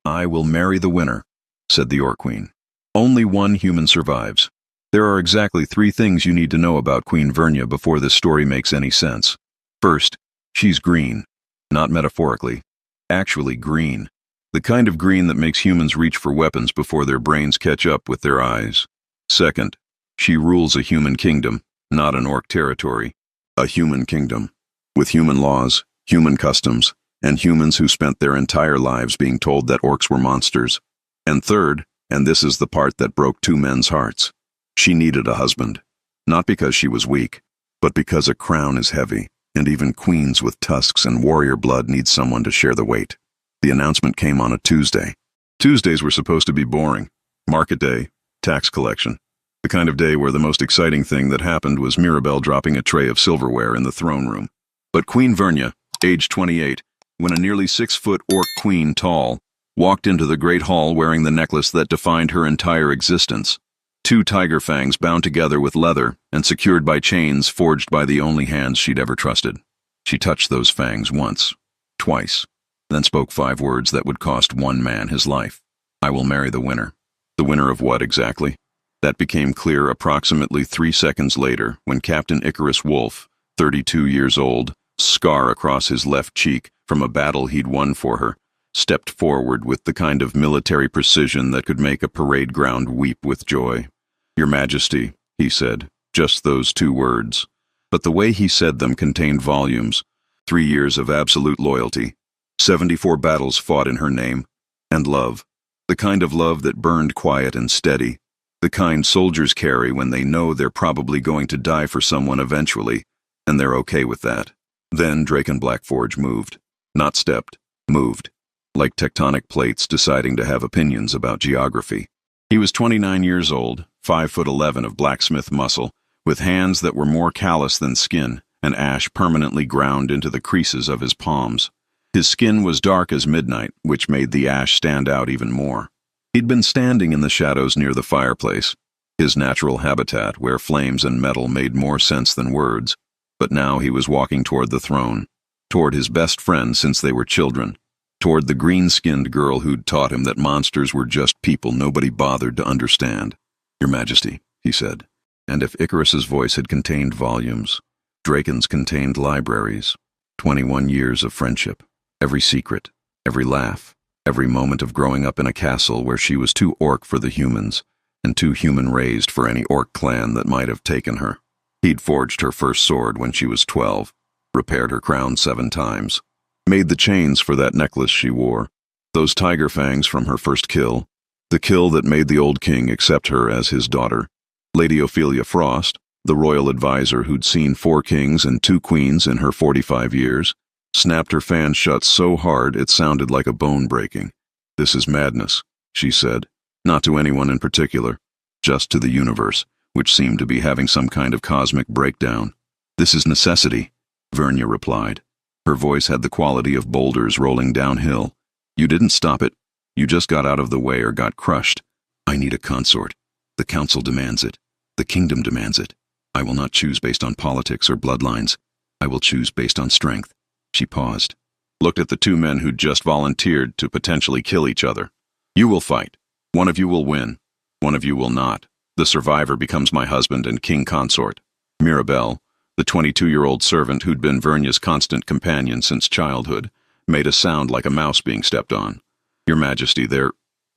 I will marry the winner, said the Orc Queen. Only one human survives. There are exactly 3 things you need to know about Queen Vernia before this story makes any sense. First, she's green. Not metaphorically. Actually green. The kind of green that makes humans reach for weapons before their brains catch up with their eyes. Second, she rules a human kingdom, not an orc territory. A human kingdom. With human laws, human customs, and humans who spent their entire lives being told that orcs were monsters. And third, and this is the part that broke 2 men's hearts, she needed a husband. Not because she was weak, but because a crown is heavy, and even queens with tusks and warrior blood need someone to share the weight. The announcement came on a Tuesday. Tuesdays were supposed to be boring. Market day, tax collection. The kind of day where the most exciting thing that happened was Mirabelle dropping a tray of silverware in the throne room. But Queen Vernia, age 28, when a nearly 6-foot orc queen tall, walked into the great hall wearing the necklace that defined her entire existence. 2 tiger fangs bound together with leather and secured by chains forged by the only hands she'd ever trusted. She touched those fangs once, twice, then spoke 5 words that would cost 1 man his life. I will marry the winner. The winner of what exactly? That became clear approximately 3 seconds later when Captain Icarus Wolf, 32 years old, scar across his left cheek from a battle he'd won for her, stepped forward with the kind of military precision that could make a parade ground weep with joy. Your Majesty, he said, just those 2 words. But the way he said them contained volumes. 3 years of absolute loyalty, 74 battles fought in her name, and love. The kind of love that burned quiet and steady. The kind soldiers carry when they know they're probably going to die for someone eventually, and they're okay with that. Then Draken Blackforge moved. Not stepped, moved. Like tectonic plates deciding to have opinions about geography. He was 29 years old, 5'11" of blacksmith muscle, with hands that were more callous than skin, and ash permanently ground into the creases of his palms. His skin was dark as midnight, which made the ash stand out even more. He'd been standing in the shadows near the fireplace, his natural habitat where flames and metal made more sense than words, but now he was walking toward the throne, toward his best friend since they were children, toward the green-skinned girl who'd taught him that monsters were just people nobody bothered to understand. Your Majesty, he said, and if Icarus's voice had contained volumes, Draken's contained libraries. 21 years of friendship, every secret, every laugh, every moment of growing up in a castle where she was too orc for the humans, and too human-raised for any orc clan that might have taken her. He'd forged her first sword when she was 12, repaired her crown 7 times, made the chains for that necklace she wore, those tiger fangs from her first kill, the kill that made the old king accept her as his daughter. Lady Ophelia Frost, the royal advisor who'd seen 4 kings and 2 queens in her 45 years, snapped her fan shut so hard it sounded like a bone breaking. This is madness, she said, not to anyone in particular, just to the universe, which seemed to be having some kind of cosmic breakdown. This is necessity, Vernia replied. Her voice had the quality of boulders rolling downhill. You didn't stop it. You just got out of the way or got crushed. I need a consort. The council demands it. The kingdom demands it. I will not choose based on politics or bloodlines. I will choose based on strength. She paused, looked at the 2 men who'd just volunteered to potentially kill each other. You will fight. One of you will win. One of you will not. The survivor becomes my husband and king consort. Mirabelle, the 22-year-old servant who'd been Vernia's constant companion since childhood, made a sound like a mouse being stepped on. Your Majesty,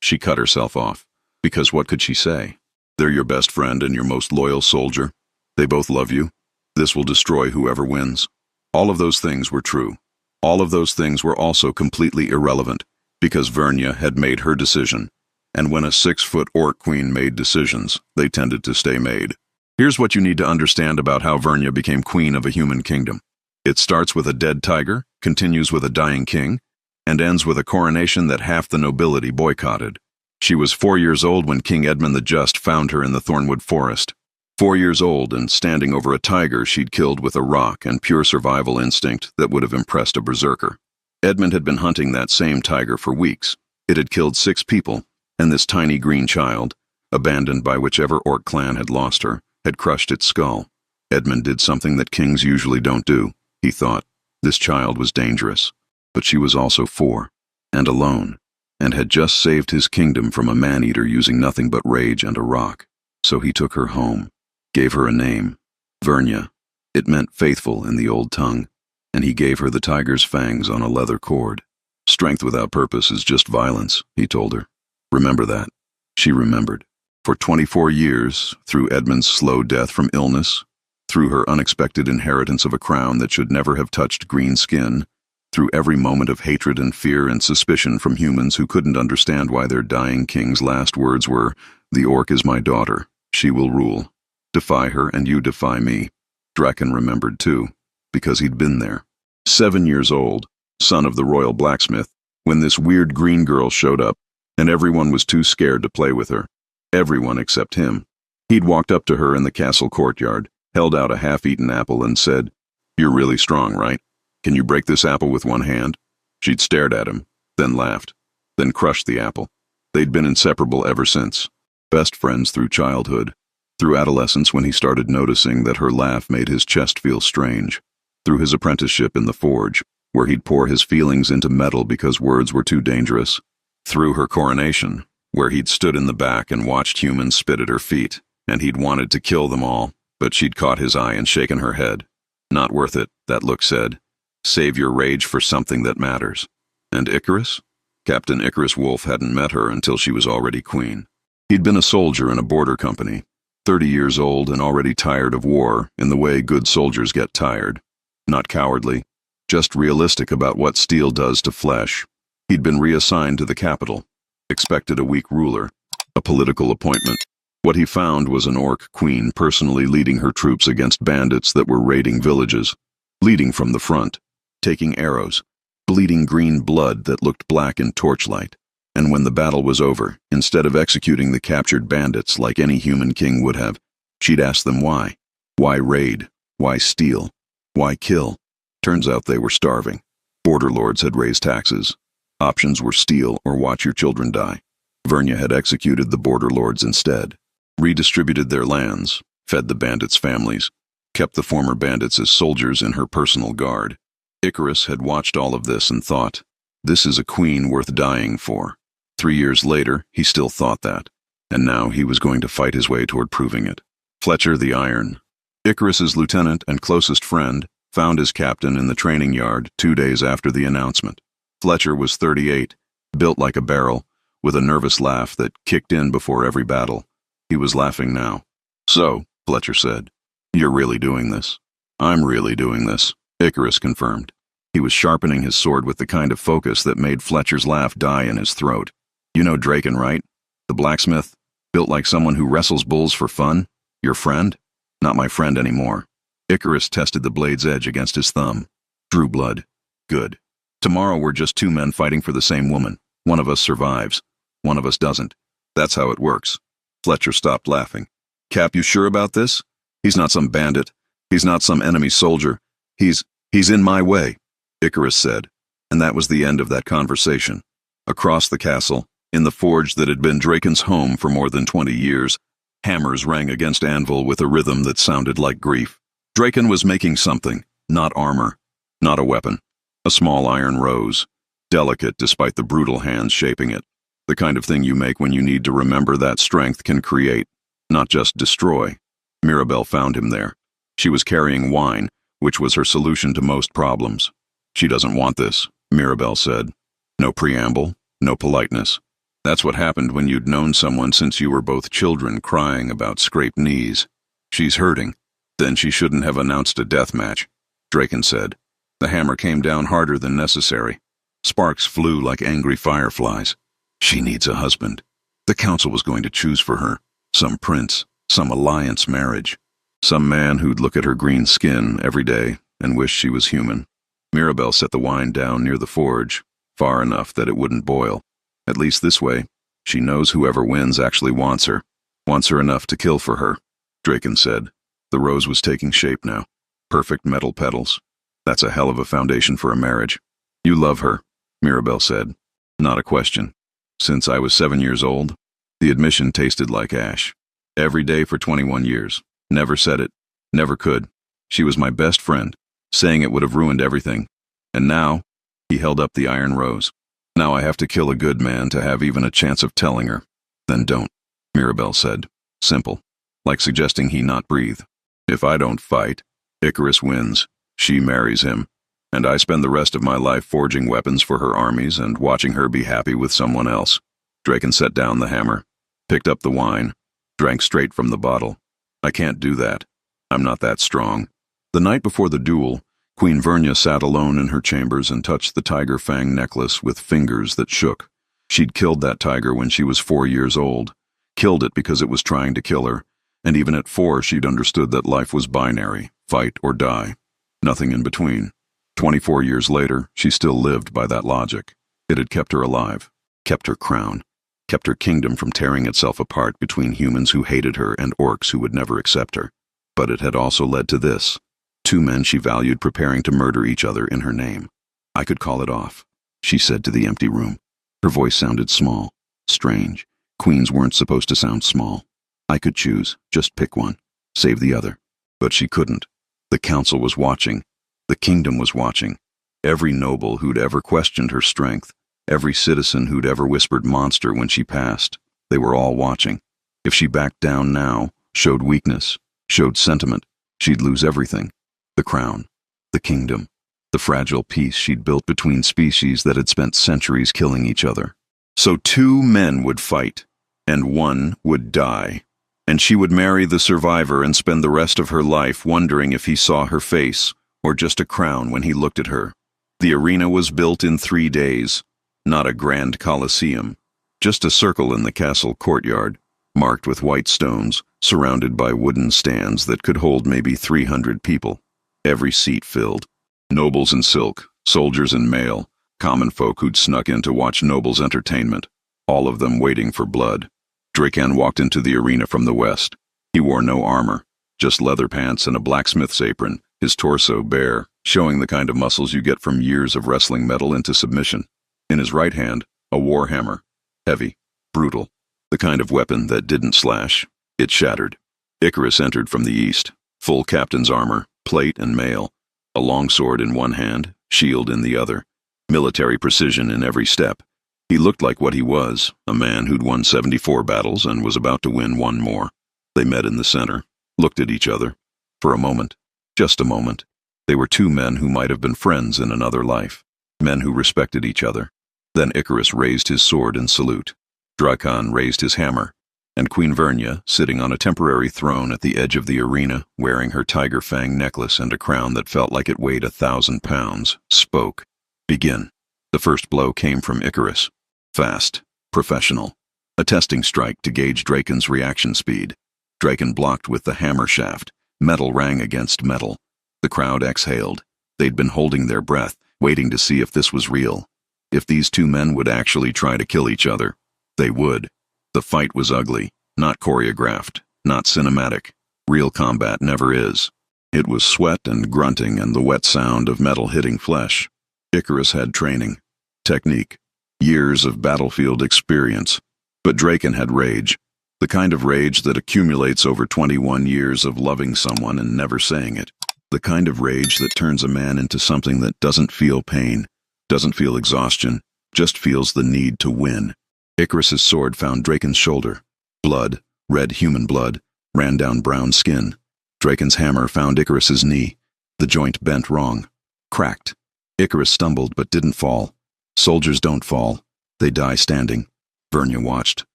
She cut herself off. Because what could she say? They're your best friend and your most loyal soldier. They both love you. This will destroy whoever wins. All of those things were true. All of those things were also completely irrelevant, because Vernia had made her decision. And when a 6-foot orc queen made decisions, they tended to stay made. Here's what you need to understand about how Vernia became queen of a human kingdom. It starts with a dead tiger, continues with a dying king, and ends with a coronation that half the nobility boycotted. She was 4 years old when King Edmund the Just found her in the Thornwood Forest. 4 years old and standing over a tiger she'd killed with a rock and pure survival instinct that would have impressed a berserker. Edmund had been hunting that same tiger for weeks. It had killed 6 people, and this tiny green child, abandoned by whichever orc clan had lost her, had crushed its skull. Edmund did something that kings usually don't do, he thought. This child was dangerous, but she was also 4, and alone, and had just saved his kingdom from a man-eater using nothing but rage and a rock. So he took her home, gave her a name, Vernia. It meant faithful in the old tongue, and he gave her the tiger's fangs on a leather cord. Strength without purpose is just violence, he told her. Remember that. She remembered. For 24 years, through Edmund's slow death from illness, through her unexpected inheritance of a crown that should never have touched green skin, through every moment of hatred and fear and suspicion from humans who couldn't understand why their dying king's last words were, "The orc is my daughter. She will rule. Defy her and you defy me." Draken remembered too, because he'd been there. 7 years old, son of the royal blacksmith, when this weird green girl showed up, and everyone was too scared to play with her. Everyone except him. He'd walked up to her in the castle courtyard, held out a half-eaten apple and said, "You're really strong, right? Can you break this apple with one hand?" She'd stared at him, then laughed, then crushed the apple. They'd been inseparable ever since. Best friends through childhood, through adolescence when he started noticing that her laugh made his chest feel strange, through his apprenticeship in the forge, where he'd pour his feelings into metal because words were too dangerous, through her coronation, where he'd stood in the back and watched humans spit at her feet, and he'd wanted to kill them all, but she'd caught his eye and shaken her head. Not worth it, that look said. Save your rage for something that matters. And Icarus? Captain Icarus Wolf hadn't met her until she was already queen. He'd been a soldier in a border company, 30 years old and already tired of war in the way good soldiers get tired. Not cowardly, just realistic about what steel does to flesh. He'd been reassigned to the capital, expected a weak ruler, a political appointment. What he found was an orc queen personally leading her troops against bandits that were raiding villages, leading from the front, taking arrows, bleeding green blood that looked black in torchlight. And when the battle was over, instead of executing the captured bandits like any human king would have, she'd ask them why. Why raid? Why steal? Why kill? Turns out they were starving. Border lords had raised taxes. Options were steal or watch your children die. Vernia had executed the border lords instead, redistributed their lands, fed the bandits' families, kept the former bandits as soldiers in her personal guard. Icarus had watched all of this and thought, this is a queen worth dying for. 3 years later, he still thought that, and now he was going to fight his way toward proving it. Fletcher the Iron, Icarus's lieutenant and closest friend, found his captain in the training yard 2 days after the announcement. Fletcher was 38, built like a barrel, with a nervous laugh that kicked in before every battle. He was laughing now. "So," Fletcher said, "you're really doing this?" "I'm really doing this," Icarus confirmed. He was sharpening his sword with the kind of focus that made Fletcher's laugh die in his throat. "You know Draken, right? The blacksmith, built like someone who wrestles bulls for fun? Your friend?" "Not my friend anymore." Icarus tested the blade's edge against his thumb. "Drew blood. Good. Tomorrow we're just 2 men fighting for the same woman. One of us survives. One of us doesn't. That's how it works." Fletcher stopped laughing. "Cap, you sure about this? He's not some bandit. He's not some enemy soldier. He's in my way," Icarus said, and that was the end of that conversation. Across the castle, in the forge that had been Draken's home for more than 20 years, hammers rang against anvil with a rhythm that sounded like grief. Draken was making something, not armor, not a weapon. A small iron rose, delicate despite the brutal hands shaping it. The kind of thing you make when you need to remember that strength can create, not just destroy. Mirabelle found him there. She was carrying wine, which was her solution to most problems. "She doesn't want this," Mirabelle said. No preamble, no politeness. That's what happened when you'd known someone since you were both children crying about scraped knees. "She's hurting." "Then she shouldn't have announced a death match," Draken said. The hammer came down harder than necessary. Sparks flew like angry fireflies. "She needs a husband. The council was going to choose for her. Some prince, some alliance marriage. Some man who'd look at her green skin every day and wish she was human." Mirabelle set the wine down near the forge, far enough that it wouldn't boil. "At least this way, she knows whoever wins actually wants her enough to kill for her," Draken said. The rose was taking shape now. Perfect metal petals. "That's a hell of a foundation for a marriage." "You love her," Mirabelle said. "Not a question. Since I was 7 years old." The admission tasted like ash. "Every day for 21 years. Never said it. Never could. She was my best friend. Saying it would have ruined everything. And now," he held up the iron rose. Now I have to kill a good man to have even a chance of telling her. Then don't, Mirabelle said. Simple. Like suggesting he not breathe. If I don't fight, Icarus wins. She marries him. And I spend the rest of my life forging weapons for her armies and watching her be happy with someone else. Draken set down the hammer, picked up the wine, drank straight from the bottle. I can't do that. I'm not that strong. The night before the duel, Queen Vernia sat alone in her chambers and touched the tiger fang necklace with fingers that shook. She'd killed that tiger when she was 4 years old, killed it because it was trying to kill her, and even at 4 she'd understood that life was binary, fight or die, nothing in between. 24 years later, she still lived by that logic. It had kept her alive, kept her crown, kept her kingdom from tearing itself apart between humans who hated her and orcs who would never accept her. But it had also led to this. 2 men she valued preparing to murder each other in her name. I could call it off, she said to the empty room. Her voice sounded small, strange. Queens weren't supposed to sound small. I could choose, just pick one, save the other. But she couldn't. The council was watching. The kingdom was watching. Every noble who'd ever questioned her strength, every citizen who'd ever whispered monster when she passed, they were all watching. If she backed down now, showed weakness, showed sentiment, she'd lose everything. The crown, the kingdom, the fragile peace she'd built between species that had spent centuries killing each other. So 2 men would fight, and 1 would die. And she would marry the survivor and spend the rest of her life wondering if he saw her face, or just a crown when he looked at her. The arena was built in 3 days, not a grand coliseum, just a circle in the castle courtyard, marked with white stones, surrounded by wooden stands that could hold maybe 300 people. Every seat filled. Nobles in silk, soldiers in mail, common folk who'd snuck in to watch nobles' entertainment, all of them waiting for blood. Draken walked into the arena from the west. He wore no armor, just leather pants and a blacksmith's apron, his torso bare, showing the kind of muscles you get from years of wrestling metal into submission. In his right hand, a war hammer, heavy, brutal, the kind of weapon that didn't slash, it shattered. Icarus entered from the east, full captain's armor, plate and mail, a long sword in one hand, shield in the other, military precision in every step. He looked like what he was, a man who'd won 74 battles and was about to win 1 more. They met in the center, looked at each other. For a moment, just a moment, they were 2 men who might have been friends in another life, men who respected each other. Then Icarus raised his sword in salute. Draken raised his hammer, and Queen Vernia, sitting on a temporary throne at the edge of the arena, wearing her tiger fang necklace and a crown that felt like it weighed 1,000 pounds, spoke. Begin. The first blow came from Icarus. Fast, professional. A testing strike to gauge Draken's reaction speed. Draken blocked with the hammer shaft. Metal rang against metal. The crowd exhaled. They'd been holding their breath, waiting to see if this was real. If these 2 men would actually try to kill each other. They would. The fight was ugly, not choreographed, not cinematic. Real combat never is. It was sweat and grunting and the wet sound of metal hitting flesh. Icarus had training, technique, years of battlefield experience. But Draken had rage, the kind of rage that accumulates over 21 years of loving someone and never saying it. The kind of rage that turns a man into something that doesn't feel pain, doesn't feel exhaustion, just feels the need to win. Icarus's sword found Draken's shoulder. Blood, red human blood, ran down brown skin. Draken's hammer found Icarus's knee. The joint bent wrong. Cracked. Icarus stumbled but didn't fall. Soldiers don't fall. They die standing. Vernia watched.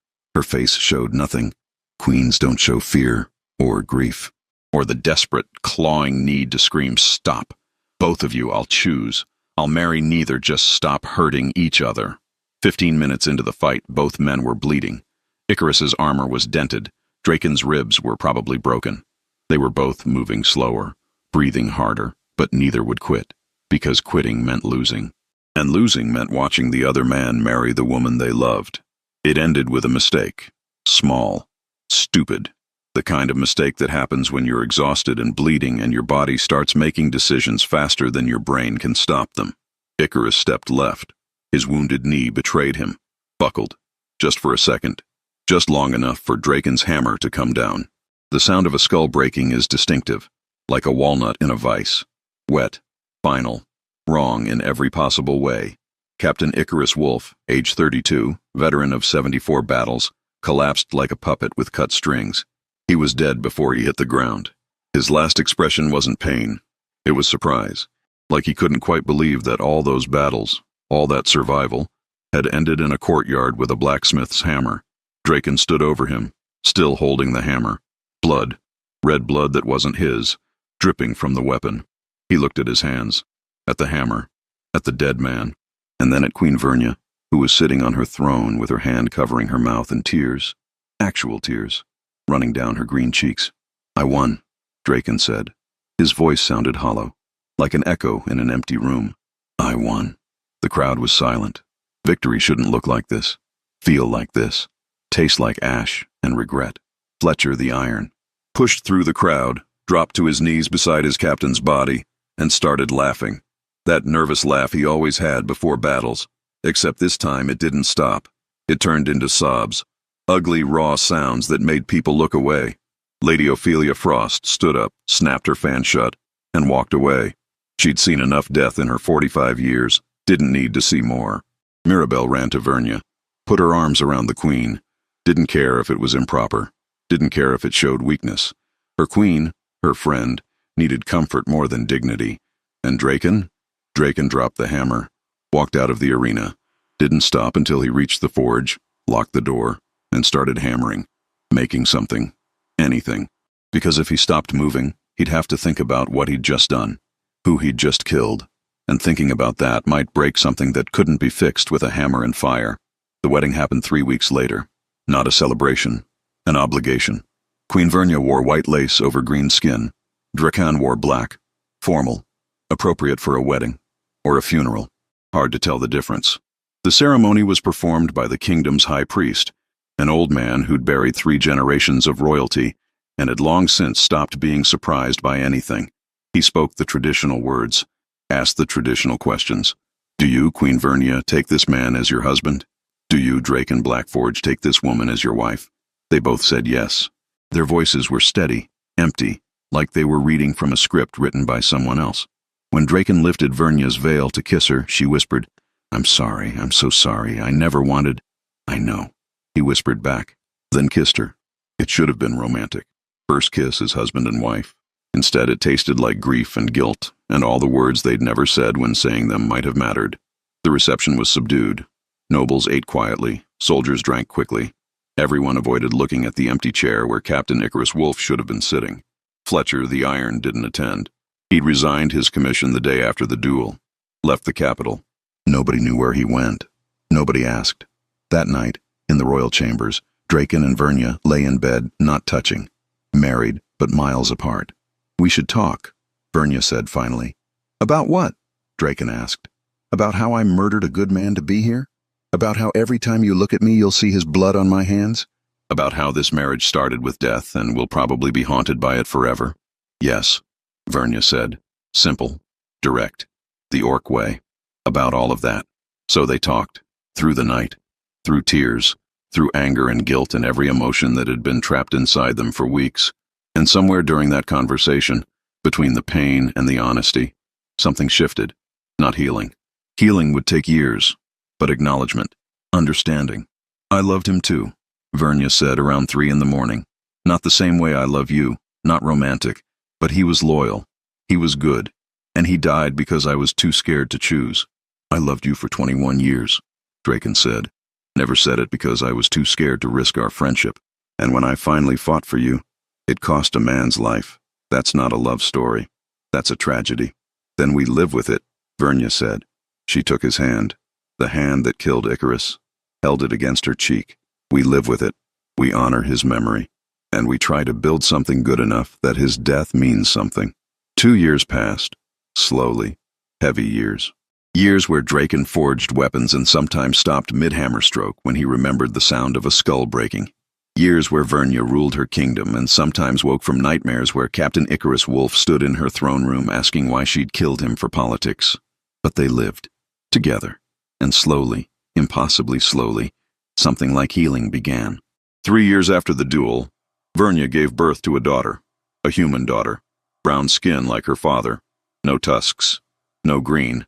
Her face showed nothing. Queens don't show fear or grief. Or the desperate, clawing need to scream, "Stop. Both of you, I'll choose. I'll marry neither, just stop hurting each other." 15 minutes into the fight, both men were bleeding. Icarus's armor was dented. Draken's ribs were probably broken. They were both moving slower, breathing harder, but neither would quit, because quitting meant losing. And losing meant watching the other man marry the woman they loved. It ended with a mistake. Small. Stupid. The kind of mistake that happens when you're exhausted and bleeding and your body starts making decisions faster than your brain can stop them. Icarus stepped left. His wounded knee betrayed him. Buckled. Just for a second. Just long enough for Draken's hammer to come down. The sound of a skull breaking is distinctive, like a walnut in a vise. Wet. Final. Wrong in every possible way. Captain Icarus Wolf, age 32, veteran of 74 battles, collapsed like a puppet with cut strings. He was dead before he hit the ground. His last expression wasn't pain. It was surprise, like he couldn't quite believe that all those battles, all that survival, had ended in a courtyard with a blacksmith's hammer. Draken stood over him, still holding the hammer. Blood, red blood that wasn't his, dripping from the weapon. He looked at his hands, at the hammer, at the dead man, and then at Queen Vernia, who was sitting on her throne with her hand covering her mouth and tears, actual tears, running down her green cheeks. "I won," Draken said. His voice sounded hollow, like an echo in an empty room. "I won." The crowd was silent. Victory shouldn't look like this, feel like this, taste like ash and regret. Fletcher the Iron pushed through the crowd, dropped to his knees beside his captain's body, and started laughing. That nervous laugh he always had before battles, except this time it didn't stop. It turned into sobs, ugly raw sounds that made people look away. Lady Ophelia Frost stood up, snapped her fan shut, and walked away. She'd seen enough death in her 45 years, didn't need to see more. Mirabelle ran to Vernia, put her arms around the queen, didn't care if it was improper, didn't care if it showed weakness. Her queen, her friend, needed comfort more than dignity. And Draken? Draken dropped the hammer, walked out of the arena, didn't stop until he reached the forge, locked the door, and started hammering, making something, anything. Because if he stopped moving, he'd have to think about what he'd just done, who he'd just killed, and thinking about that might break something that couldn't be fixed with a hammer and fire. The wedding happened 3 weeks later. Not a celebration, an obligation. Queen Vernia wore white lace over green skin. Draken wore black, formal, appropriate for a wedding, or a funeral. Hard to tell the difference. The ceremony was performed by the kingdom's high priest, an old man who'd buried 3 generations of royalty and had long since stopped being surprised by anything. He spoke the traditional words, asked the traditional questions. "Do you, Queen Vernia, take this man as your husband? Do you, Draken Blackforge, take this woman as your wife?" They both said yes. Their voices were steady, empty, like they were reading from a script written by someone else. When Draken lifted Vernia's veil to kiss her, she whispered, "I'm sorry, I'm so sorry, I never wanted—" "I know," he whispered back, then kissed her. It should have been romantic. First kiss as husband and wife. Instead, it tasted like grief and guilt, and all the words they'd never said when saying them might have mattered. The reception was subdued. Nobles ate quietly, soldiers drank quickly. Everyone avoided looking at the empty chair where Captain Icarus Wolf should have been sitting. Fletcher the Iron didn't attend. He'd resigned his commission the day after the duel, left the capital. Nobody knew where he went. Nobody asked. That night, in the royal chambers, Draken and Vernia lay in bed, not touching, married, but miles apart. "We should talk," Vernia said finally. "About what?" Draken asked. "About how I murdered a good man to be here? About how every time you look at me you'll see his blood on my hands? About how this marriage started with death and will probably be haunted by it forever?" "Yes," Vernia said. Simple, direct, the orc way. About all of that. So they talked, through the night, through tears, through anger and guilt and every emotion that had been trapped inside them for weeks. And somewhere during that conversation, between the pain and the honesty, something shifted. Not healing. Healing would take years, but acknowledgement, understanding. "I loved him too," Vernia said around 3 in the morning. "Not the same way I love you, not romantic, but he was loyal. He was good, and he died because I was too scared to choose. I loved you for 21 years, Draken said. Never said it because I was too scared to risk our friendship. And when I finally fought for you, it cost a man's life. That's not a love story. That's a tragedy. Then we live with it," Vernia said. She took his hand, the hand that killed Icarus, held it against her cheek. "We live with it. We honor his memory. And we try to build something good enough that his death means something." 2 years passed, slowly, heavy years. Years where Draken forged weapons and sometimes stopped mid-hammer stroke when he remembered the sound of a skull breaking. Years where Vernia ruled her kingdom and sometimes woke from nightmares where Captain Icarus Wolf stood in her throne room asking why she'd killed him for politics. But they lived, together, and slowly, impossibly slowly, something like healing began. 3 years after the duel, Vernia gave birth to a daughter, a human daughter, brown skin like her father, no tusks, no green,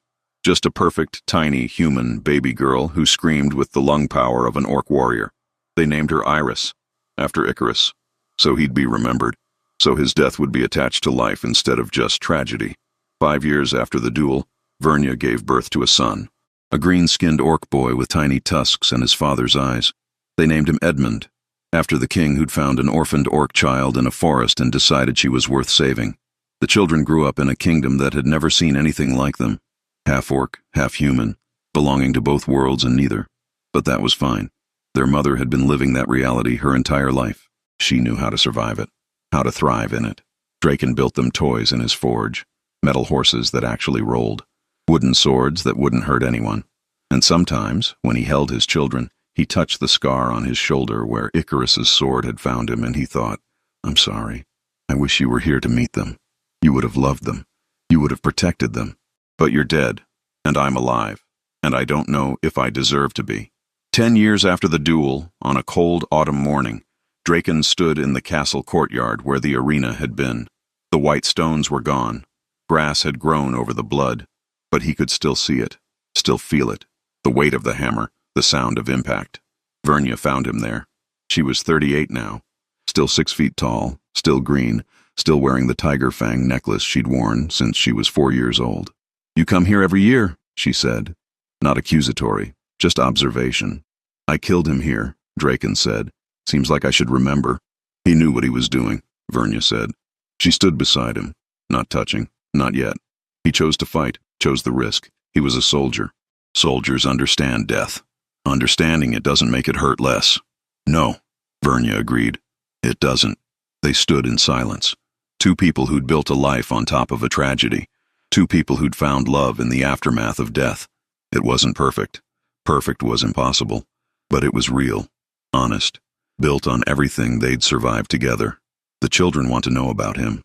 Just a perfect, tiny, human baby girl who screamed with the lung power of an orc warrior. They named her Iris, after Icarus, so he'd be remembered, so his death would be attached to life instead of just tragedy. 5 years after the duel, Vernia gave birth to a son, a green-skinned orc boy with tiny tusks and his father's eyes. They named him Edmund, after the king who'd found an orphaned orc child in a forest and decided she was worth saving. The children grew up in a kingdom that had never seen anything like them, half orc, half human, belonging to both worlds and neither. But that was fine. Their mother had been living that reality her entire life. She knew how to survive it, how to thrive in it. Draken built them toys in his forge, metal horses that actually rolled, wooden swords that wouldn't hurt anyone. And sometimes, when he held his children, he touched the scar on his shoulder where Icarus's sword had found him, and he thought, "I'm sorry. I wish you were here to meet them. You would have loved them. You would have protected them. But you're dead, and I'm alive, and I don't know if I deserve to be." 10 years after the duel, on a cold autumn morning, Draken stood in the castle courtyard where the arena had been. The white stones were gone. Grass had grown over the blood, but he could still see it, still feel it, the weight of the hammer, the sound of impact. Vernia found him there. She was 38 now, still 6 feet tall, still green, still wearing the tiger fang necklace she'd worn since she was 4 years old. "You come here every year," she said. Not accusatory, just observation. "I killed him here," Draken said. "Seems like I should remember." "He knew what he was doing," Vernia said. She stood beside him, not touching, not yet. He chose to fight, chose the risk. He was a soldier. Soldiers understand death. Understanding it doesn't make it hurt less. "No," Vernia agreed. "It doesn't." They stood in silence. Two people who'd built a life on top of a tragedy. Two people who'd found love in the aftermath of death. It wasn't perfect. Perfect was impossible. But it was real, honest, built on everything they'd survived together. "The children want to know about him,"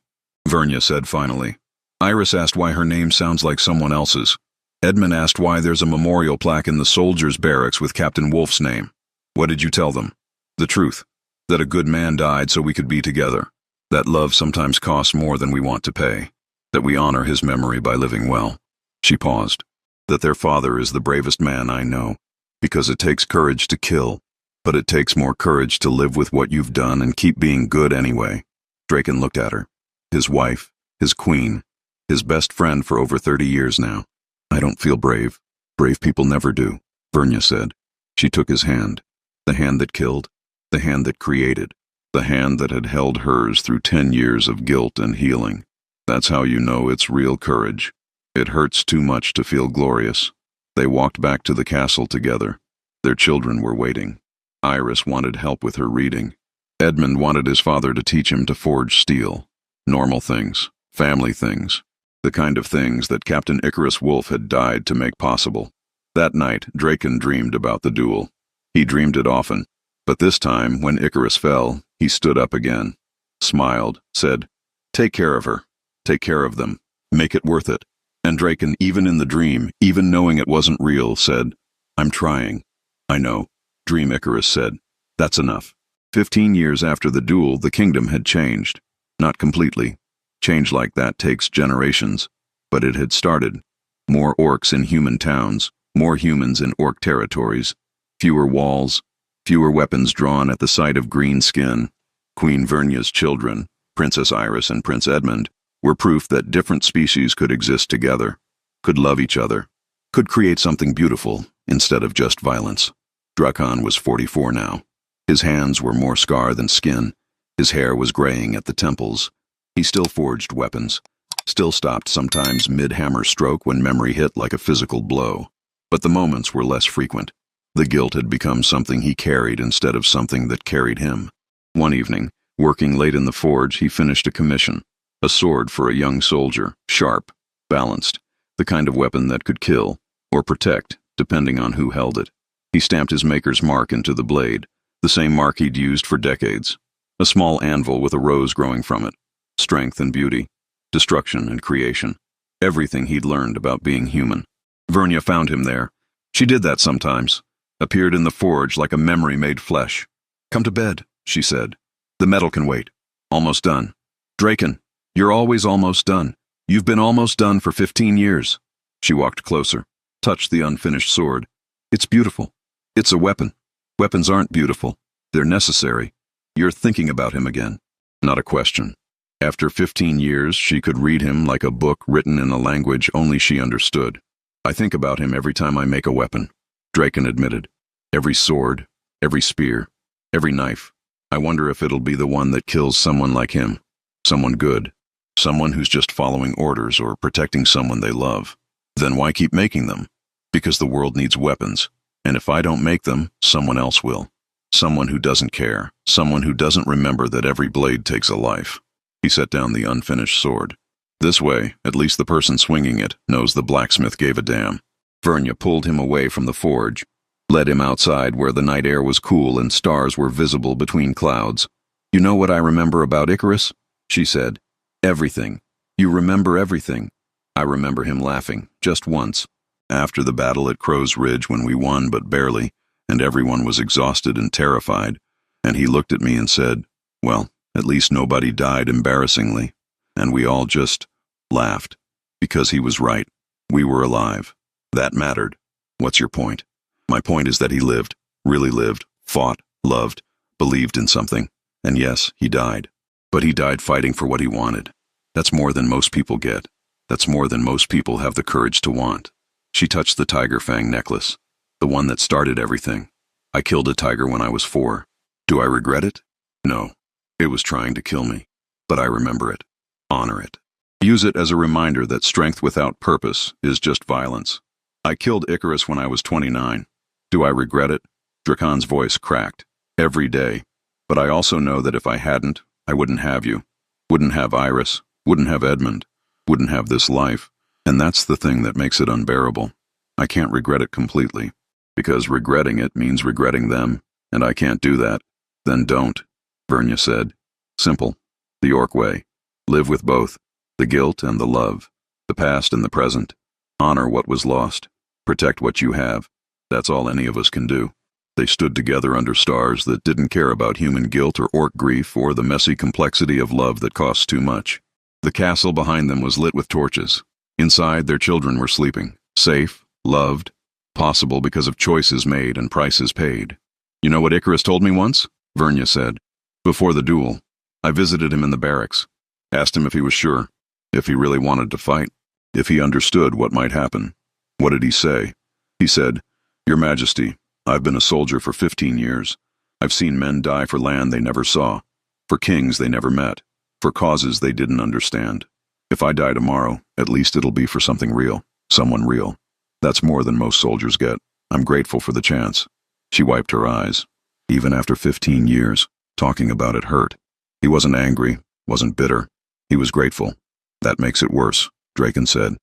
Vernia said finally. Iris asked why her name sounds like someone else's. Edmund asked why there's a memorial plaque in the soldiers' barracks with Captain Wolf's name. "What did you tell them?" "The truth. That a good man died so we could be together. That love sometimes costs more than we want to pay. That we honor his memory by living well." She paused. "That their father is the bravest man I know. Because it takes courage to kill, but it takes more courage to live with what you've done and keep being good anyway." Draken looked at her. His wife, his queen, his best friend for over 30 years now. "I don't feel brave. Brave people never do," Vernia said. She took his hand. The hand that killed, the hand that created, the hand that had held hers through 10 years of guilt and healing. "That's how you know it's real courage. It hurts too much to feel glorious." They walked back to the castle together. Their children were waiting. Iris wanted help with her reading. Edmund wanted his father to teach him to forge steel. Normal things, family things, the kind of things that Captain Icarus Wolf had died to make possible. That night, Draken dreamed about the duel. He dreamed it often, but this time, when Icarus fell, he stood up again, smiled, said, "Take care of her. Take care of them. Make it worth it." And Draken, even in the dream, even knowing it wasn't real, said, "I'm trying." "I know," Dream Icarus said. "That's enough." 15 years after the duel, the kingdom had changed. Not completely. Change like that takes generations. But it had started. More orcs in human towns, more humans in orc territories, fewer walls, fewer weapons drawn at the sight of green skin. Queen Vernia's children, Princess Iris and Prince Edmund, were proof that different species could exist together, could love each other, could create something beautiful instead of just violence. Drakan was 44 now. His hands were more scar than skin. His hair was graying at the temples. He still forged weapons, still stopped sometimes mid-hammer stroke when memory hit like a physical blow. But the moments were less frequent. The guilt had become something he carried instead of something that carried him. One evening, working late in the forge, he finished a commission. A sword for a young soldier, sharp, balanced, the kind of weapon that could kill, or protect, depending on who held it. He stamped his maker's mark into the blade, the same mark he'd used for decades. A small anvil with a rose growing from it. Strength and beauty, destruction and creation. Everything he'd learned about being human. Vernia found him there. She did that sometimes. Appeared in the forge like a memory made flesh. "Come to bed," she said. "The metal can wait. Almost done." "Draken, you're always almost done. You've been almost done for 15 years. She walked closer. touched the unfinished sword. It's beautiful. It's a weapon. Weapons aren't beautiful. They're necessary. You're thinking about him again. Not a question. After 15 years, she could read him like a book written in a language only she understood. I think about him every time I make a weapon, Draken admitted. Every sword, every spear, every knife. I wonder if it'll be the one that kills someone like him. Someone good. Someone who's just following orders or protecting someone they love. Then why keep making them? Because the world needs weapons. And if I don't make them, someone else will. Someone who doesn't care. Someone who doesn't remember that every blade takes a life. He set down the unfinished sword. This way, at least the person swinging it knows the blacksmith gave a damn. Vernia pulled him away from the forge, led him outside where the night air was cool and stars were visible between clouds. You know what I remember about Icarus? She said. Everything. You remember everything. I remember him laughing, just once. After the battle at Crow's Ridge when we won but barely, and everyone was exhausted and terrified, and he looked at me and said, well, at least nobody died embarrassingly. And we all just laughed. Because he was right. We were alive. That mattered. What's your point? My point is that he lived, really lived, fought, loved, believed in something. And yes, he died. But he died fighting for what he wanted. That's more than most people get. That's more than most people have the courage to want. She touched the tiger fang necklace, the one that started everything. I killed a tiger when I was 4. Do I regret it? No. It was trying to kill me. But I remember it. Honor it. Use it as a reminder that strength without purpose is just violence. I killed Icarus when I was 29. Do I regret it? Drakon's voice cracked. Every day. But I also know that if I hadn't, I wouldn't have you. Wouldn't have Iris. Wouldn't have Edmund. Wouldn't have this life. And that's the thing that makes it unbearable. I can't regret it completely. Because regretting it means regretting them, and I can't do that. Then don't, Vernia said. Simple. The Orc way. Live with both. The guilt and the love. The past and the present. Honor what was lost. Protect what you have. That's all any of us can do. They stood together under stars that didn't care about human guilt or orc grief or the messy complexity of love that costs too much. The castle behind them was lit with torches. Inside, their children were sleeping. Safe, loved, possible because of choices made and prices paid. You know what Icarus told me once? Vernia said. Before the duel, I visited him in the barracks. Asked him if he was sure. If he really wanted to fight. If he understood what might happen. What did he say? He said, Your Majesty, I've been a soldier for 15 years. I've seen men die for land they never saw. For kings they never met. For causes they didn't understand. If I die tomorrow, at least it'll be for something real. Someone real. That's more than most soldiers get. I'm grateful for the chance. She wiped her eyes. Even after 15 years, talking about it hurt. He wasn't angry, wasn't bitter. He was grateful. That makes it worse, Draken said.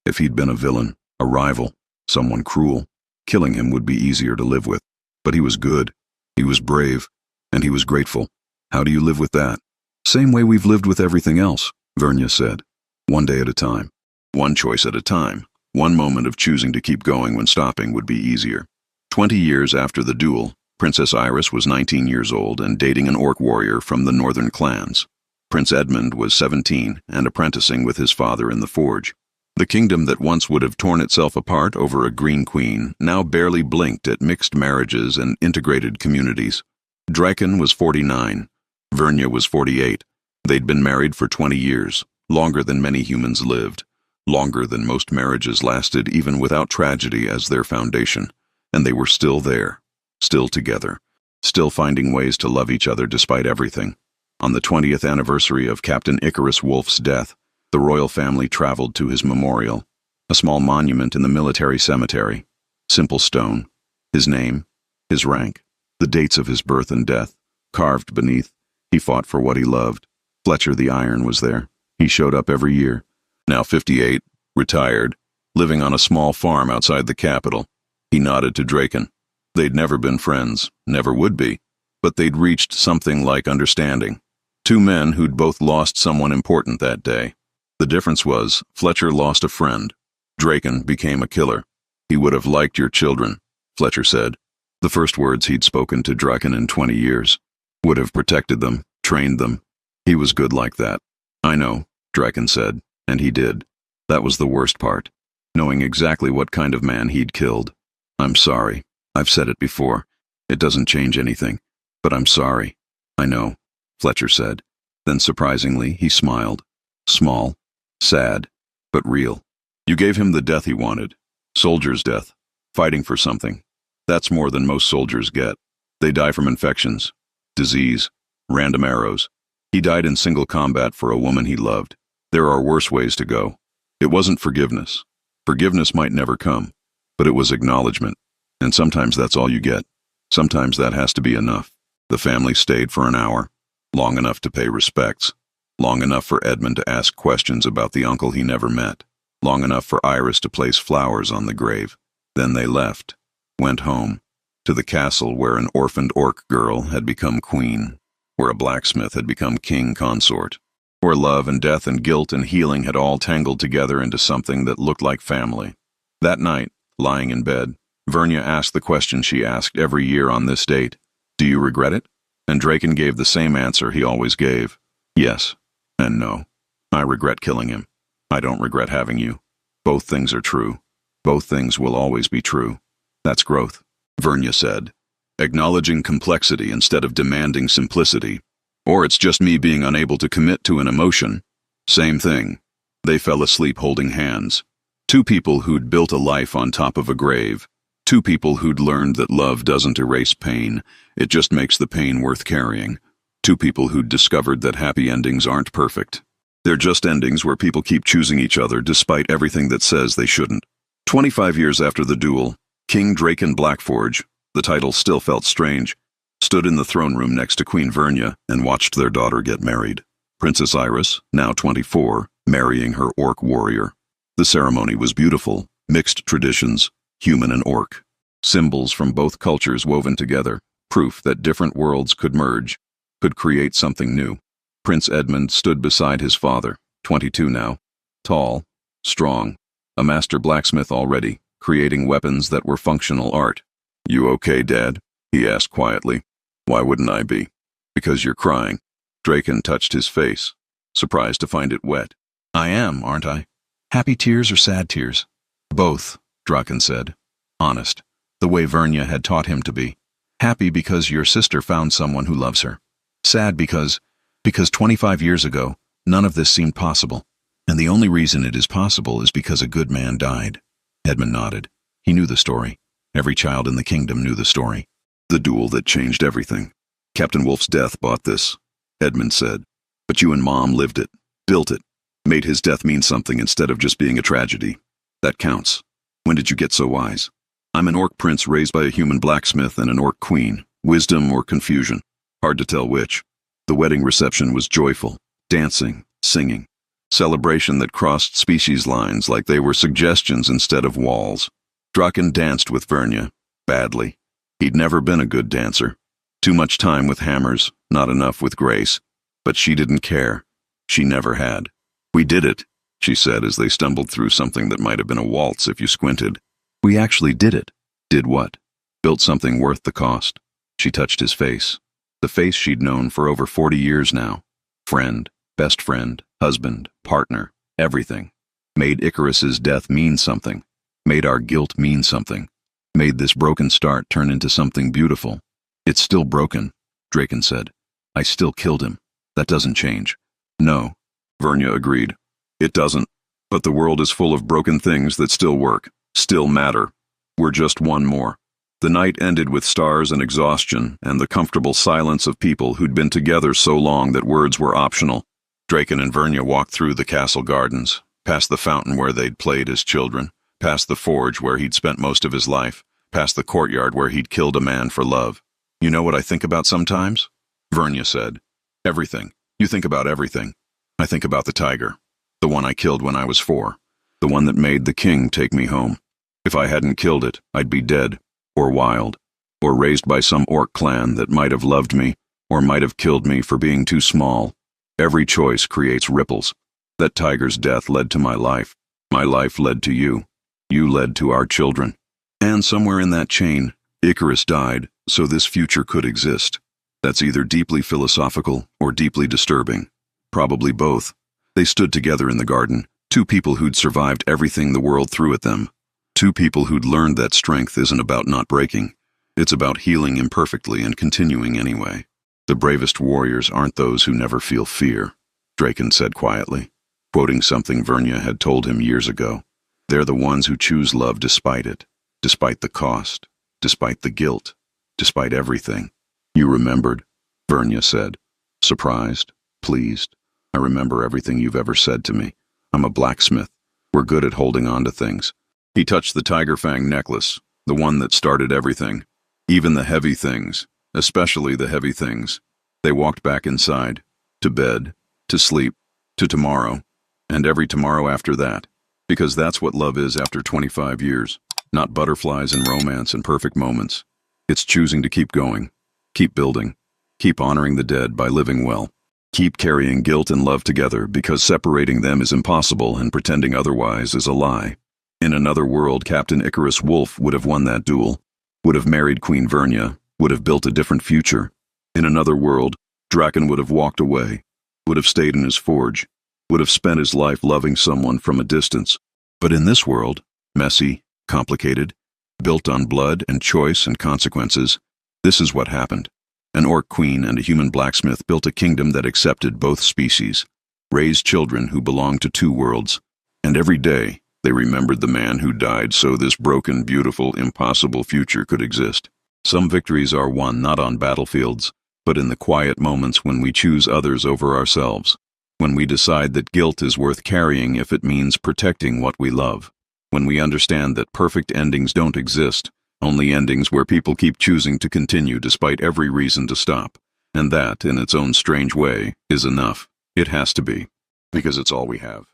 If he'd been a villain, a rival, someone cruel, killing him would be easier to live with. But he was good. He was brave. And he was grateful. How do you live with that? Same way we've lived with everything else, Vernia said. One day at a time. One choice at a time. One moment of choosing to keep going when stopping would be easier. 20 years after the duel, Princess Iris was 19 years old and dating an orc warrior from the northern clans. Prince Edmund was 17 and apprenticing with his father in the forge. The kingdom that once would have torn itself apart over a green queen now barely blinked at mixed marriages and integrated communities. Draken was 49. Vernia was 48. They'd been married for 20 years. Longer than many humans lived, longer than most marriages lasted even without tragedy as their foundation, and they were still there, still together, still finding ways to love each other despite everything. On the 20th anniversary of Captain Icarus Wolf's death, the royal family traveled to his memorial, a small monument in the military cemetery, simple stone, his name, his rank, the dates of his birth and death, carved beneath. He fought for what he loved. Fletcher the Iron was there. He showed up every year. Now 58, retired, living on a small farm outside the capital. He nodded to Draken. They'd never been friends, never would be, but they'd reached something like understanding. Two men who'd both lost someone important that day. The difference was, Fletcher lost a friend. Draken became a killer. He would have liked your children, Fletcher said. The first words he'd spoken to Draken in 20 years. Would have protected them, trained them. He was good like that. I know, Draken said, and he did. That was the worst part. knowing exactly what kind of man he'd killed. I'm sorry. I've said it before. It doesn't change anything. But I'm sorry. I know, Fletcher said. Then surprisingly, he smiled. Small, sad, but real. You gave him the death he wanted. Soldier's death. Fighting for something. That's more than most soldiers get. They die from infections, disease, random arrows. He died in single combat for a woman he loved. There are worse ways to go. It wasn't forgiveness. Forgiveness might never come, but it was acknowledgement. And sometimes that's all you get. Sometimes that has to be enough. The family stayed for an hour, long enough to pay respects, long enough for Edmund to ask questions about the uncle he never met, long enough for Iris to place flowers on the grave. Then they left, went home, to the castle where an orphaned orc girl had become queen, where a blacksmith had become king consort, where love and death and guilt and healing had all tangled together into something that looked like family. That night, lying in bed, Vernia asked the question she asked every year on this date. Do you regret it? And Draken gave the same answer he always gave. Yes and no. I regret killing him. I don't regret having you. Both things are true. Both things will always be true. That's growth, Vernia said, acknowledging complexity instead of demanding simplicity. Or it's just me being unable to commit to an emotion. Same thing. They fell asleep holding hands. Two people who'd built a life on top of a grave. Two people who'd learned that love doesn't erase pain, it just makes the pain worth carrying. Two people who'd discovered that happy endings aren't perfect. They're just endings where people keep choosing each other despite everything that says they shouldn't. 25 years after the duel, King Draken Blackforge, the title still felt strange, stood in the throne room next to Queen Vernia and watched their daughter get married. Princess Iris, now 24, marrying her orc warrior. The ceremony was beautiful, mixed traditions, human and orc. Symbols from both cultures woven together, proof that different worlds could merge, could create something new. Prince Edmund stood beside his father, 22 now, tall, strong, a master blacksmith already, creating weapons that were functional art. You okay, Dad? He asked quietly. Why wouldn't I be? Because you're crying. Draken touched his face, surprised to find it wet. I am, aren't I? Happy tears or sad tears? Both, Draken said. Honest, the way Vernia had taught him to be. Happy because your sister found someone who loves her. Sad because 25 years ago, none of this seemed possible. And the only reason it is possible is because a good man died. Edmund nodded. He knew the story. Every child in the kingdom knew the story. The duel that changed everything. Captain Wolf's death bought this, Edmund said. But you and Mom lived it, built it, made his death mean something instead of just being a tragedy. That counts. When did you get so wise? I'm an orc prince raised by a human blacksmith and an orc queen. Wisdom or confusion. Hard to tell which. The wedding reception was joyful. Dancing, singing. Celebration that crossed species lines like they were suggestions instead of walls. Draken danced with Vernia. Badly. He'd never been a good dancer. Too much time with hammers, not enough with grace. But she didn't care. She never had. We did it, she said as they stumbled through something that might have been a waltz if you squinted. We actually did it. Did what? Built something worth the cost. She touched his face. The face she'd known for over 40 years now. Friend, best friend, husband, partner, everything. Made Icarus's death mean something. Made our guilt mean something. Made this broken start turn into something beautiful. It's still broken, Draken said. I still killed him. That doesn't change. No, Vernia agreed. It doesn't. But the world is full of broken things that still work, still matter. We're just one more. The night ended with stars and exhaustion and the comfortable silence of people who'd been together so long that words were optional. Draken and Vernia walked through the castle gardens, past the fountain where they'd played as children, past the forge where he'd spent most of his life, past the courtyard where he'd killed a man for love. You know what I think about sometimes? Vernia said. Everything. You think about everything. I think about the tiger. The one I killed when I was 4. The one that made the king take me home. If I hadn't killed it, I'd be dead, or wild, or raised by some orc clan that might have loved me, or might have killed me for being too small. Every choice creates ripples. That tiger's death led to my life. My life led to you. You led to our children. And somewhere in that chain, Icarus died, so this future could exist. That's either deeply philosophical or deeply disturbing. Probably both. They stood together in the garden, Two people who'd survived everything the world threw at them. Two people who'd learned that strength isn't about not breaking. It's about healing imperfectly and continuing anyway. The bravest warriors aren't those who never feel fear, Draken said quietly, quoting something Vernia had told him years ago. They're the ones who choose love despite it, despite the cost, despite the guilt, despite everything. You remembered, Vernia said, surprised, pleased. I remember everything you've ever said to me. I'm a blacksmith. We're good at holding on to things. He touched the Tiger Fang necklace, the one that started everything. Even the heavy things, especially the heavy things. They walked back inside, to bed, to sleep, to tomorrow, and every tomorrow after that, because that's what love is after 25 years. Not butterflies and romance and perfect moments. It's choosing to keep going, keep building, keep honoring the dead by living well. Keep carrying guilt and love together because separating them is impossible and pretending otherwise is a lie. In another world, Captain Icarus Wolf would have won that duel, would have married Queen Vernia, would have built a different future. In another world, Draken would have walked away, would have stayed in his forge, would have spent his life loving someone from a distance. But in this world, messy, complicated, built on blood and choice and consequences, this is what happened. An orc queen and a human blacksmith built a kingdom that accepted both species, raised children who belonged to two worlds, and every day they remembered the man who died so this broken, beautiful, impossible future could exist. Some victories are won not on battlefields, but in the quiet moments when we choose others over ourselves, when we decide that guilt is worth carrying if it means protecting what we love, when we understand that perfect endings don't exist, only endings where people keep choosing to continue despite every reason to stop. And that, in its own strange way, is enough. It has to be, because it's all we have.